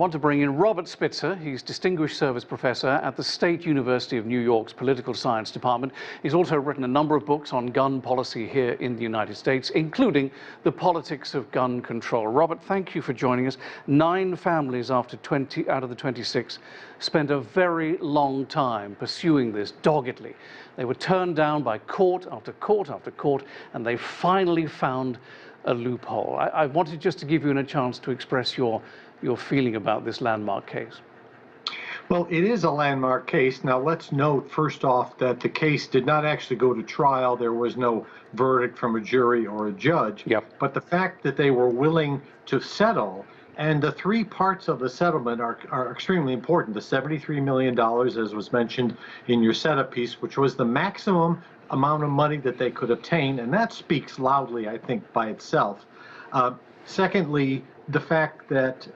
want to bring in Robert Spitzer. He's Distinguished Service Professor at the State University of New York's Political Science Department. He's also written a number of books on gun policy here in the United States, including The Politics of Gun Control. Robert, thank you for joining us. 9 families after 20 out of the 26 spent a very long time pursuing this doggedly. They were turned down by court after court after court, and they finally found a loophole. I wanted just to give you a chance to express your feeling about this landmark case. Well, it is a landmark case. Now, let's note first off that the case did not actually go to trial. There was no verdict from a jury or a judge. Yep. But the fact that they were willing to settle, and the 3 parts of the settlement are extremely important. The $73 million, as was mentioned in your setup piece, which was the maximum amount of money that they could obtain, and that speaks loudly, I think, by itself. Secondly, the fact that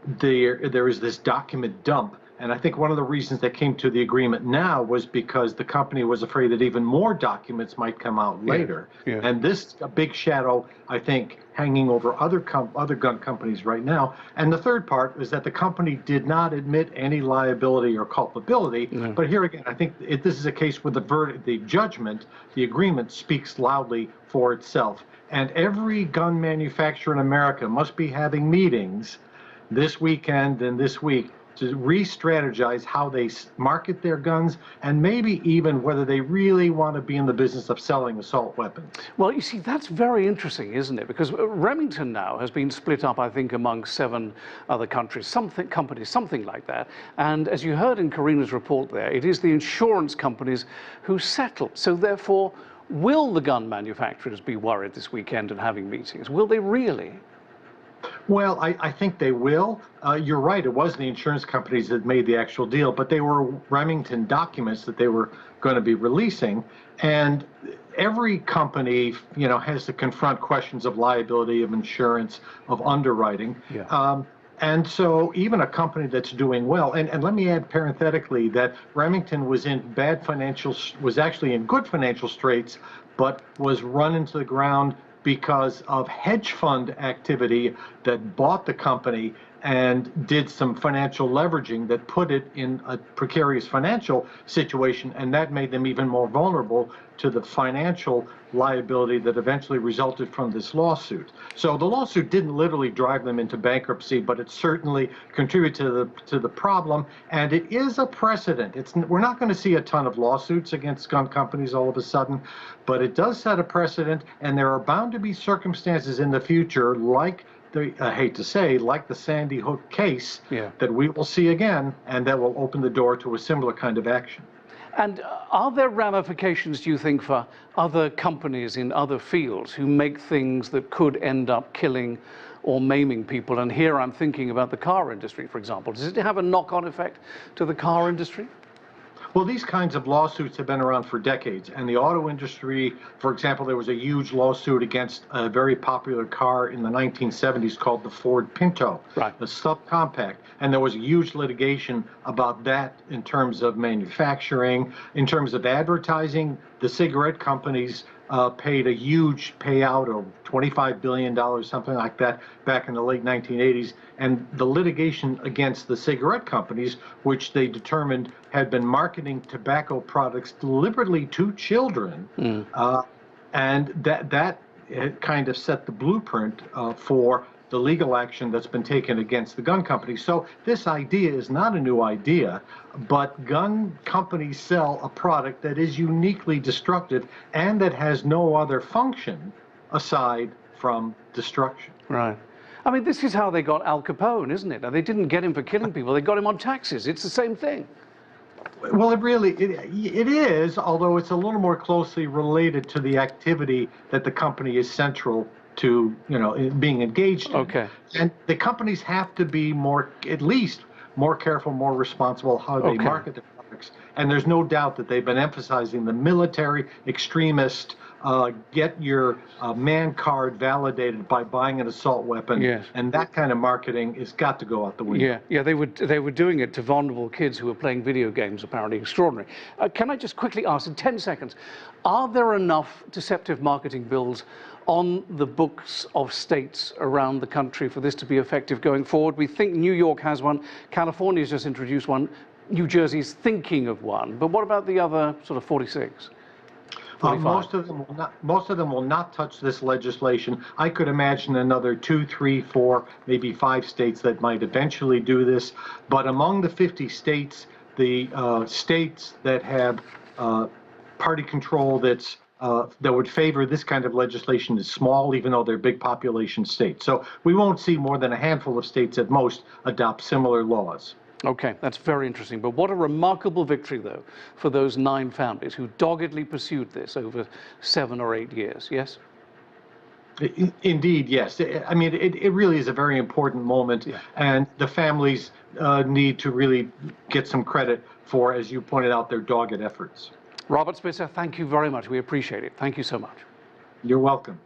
there is this document dump, and I think one of the reasons they came to the agreement now was because the company was afraid that even more documents might come out later. Yeah. And this a big shadow, I think, hanging over other gun companies right now. And the third part is that the company did not admit any liability or culpability. No. But here again, I think this is a case where the verdict, the judgment, the agreement speaks loudly for itself. And every gun manufacturer in America must be having meetings this weekend and this week to re-strategize how they market their guns, and maybe even whether they really want to be in the business of selling assault weapons. Well, you see, that's very interesting, isn't it? Because Remington now has been split up, I think, among 7 other countries, something like that. And as you heard in Karina's report there, it is the insurance companies who settle. So therefore, will the gun manufacturers be worried this weekend and having meetings? Will they really? Well, I think they will. You're right, it was the insurance companies that made the actual deal, but they were Remington documents that they were going to be releasing. And every company, has to confront questions of liability, of insurance, of underwriting. Yeah. And so even a company that's doing well, and let me add parenthetically that Remington was was actually in good financial straits, but was run into the ground because of hedge fund activity that bought the company and did some financial leveraging that put it in a precarious financial situation, and that made them even more vulnerable to the financial liability that eventually resulted from this lawsuit. So the lawsuit didn't literally drive them into bankruptcy, but it certainly contributed to the problem, and it is a precedent. We're not going to see a ton of lawsuits against gun companies all of a sudden, but it does set a precedent, and there are bound to be circumstances in the future, like I hate to say, like the Sandy Hook case, that we will see again, and that will open the door to a similar kind of action. And are there ramifications, do you think, for other companies in other fields who make things that could end up killing or maiming people? And here I'm thinking about the car industry, for example. Does it have a knock-on effect to the car industry? Well, these kinds of lawsuits have been around for decades, and the auto industry, for example, there was a huge lawsuit against a very popular car in the 1970s called the Ford Pinto, right, the subcompact, and there was a huge litigation about that in terms of manufacturing, in terms of advertising. The cigarette companies paid a huge payout of $25 billion, something like that, back in the late 1980s. And the litigation against the cigarette companies, which they determined had been marketing tobacco products deliberately to children, and that kind of set the blueprint for the legal action that's been taken against the gun companies. So this idea is not a new idea, but gun companies sell a product that is uniquely destructive and that has no other function aside from destruction. Right. I mean, this is how they got Al Capone, isn't it? Now, they didn't get him for killing people, they got him on taxes. It's the same thing. Well, it is, although it's a little more closely related to the activity that the company is central to, being engaged in. Okay. And the companies have to be at least more careful, more responsible how they market their products. And there's no doubt that they've been emphasizing the military extremist get your man card validated by buying an assault weapon. Yes. And that kind of marketing has got to go out the window. Yeah, they were doing it to vulnerable kids who were playing video games, apparently. Extraordinary. Can I just quickly ask, in 10 seconds, are there enough deceptive marketing bills on the books of states around the country for this to be effective going forward? We think New York has one, California's just introduced one, New Jersey's thinking of one, but what about the other sort of 46? Most of them will not touch this legislation. I could imagine another 2, 3, 4, maybe 5 states that might eventually do this. But among the 50 states, the states that have party control that would favor this kind of legislation is small, even though they're big population states. So we won't see more than a handful of states at most adopt similar laws. Okay, that's very interesting. But what a remarkable victory, though, for those 9 families who doggedly pursued this over 7 or 8 years, yes? Indeed, yes. I mean, it really is a very important moment, yeah. And the families need to really get some credit for, as you pointed out, their dogged efforts. Robert Spitzer, thank you very much. We appreciate it. Thank you so much. You're welcome.